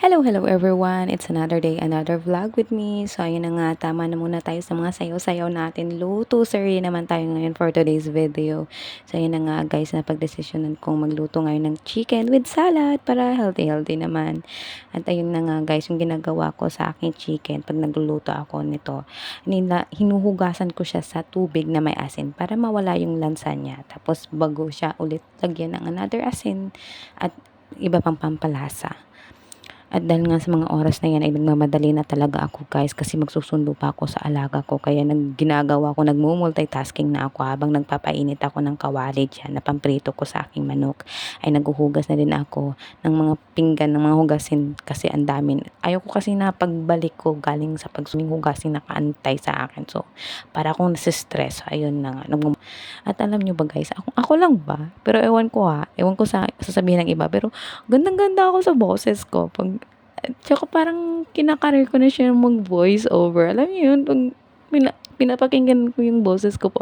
Hello everyone! It's another day, another vlog with me. So, ayun na nga, tama na muna tayo sa mga sayaw-sayaw natin. Luto sari naman tayo ngayon for today's video. So, ayun na nga guys, napagdesisyonan kong magluto ngayon ng chicken with salad para healthy-healthy naman. At ayun na nga guys, yung ginagawa ko sa aking chicken pag nagluluto ako nito, hinuhugasan ko siya sa tubig na may asin para mawala yung lansa niya. Tapos, bago siya ulit lagyan ng another asin at iba pang pampalasa. At dahil nga sa mga oras na yan ay nagmamadali na talaga ako guys kasi magsusundo pa ako sa alaga ko. Kaya ginagawa ko, nagmumultitasking na ako habang nagpapainit ako ng kawali dyan na pamprito ko sa aking manok. Ay naghuhugas na din ako ng mga pinggan, ng mga hugasin kasi ang dami. Ayoko kasi na pagbalik ko galing sa pagsuming hugasin nakaantay sa akin. So para akong nasistress. So, ayun na nga. At alam nyo ba guys, ako lang ba? Pero ewan ko sa sasabihin ng iba. Pero gandang-ganda ako sa boses ko. Tsaka parang kinakarir ko na siya mag voice over. Alam niyo yun, pag pinapakinggan ko yung boses ko po.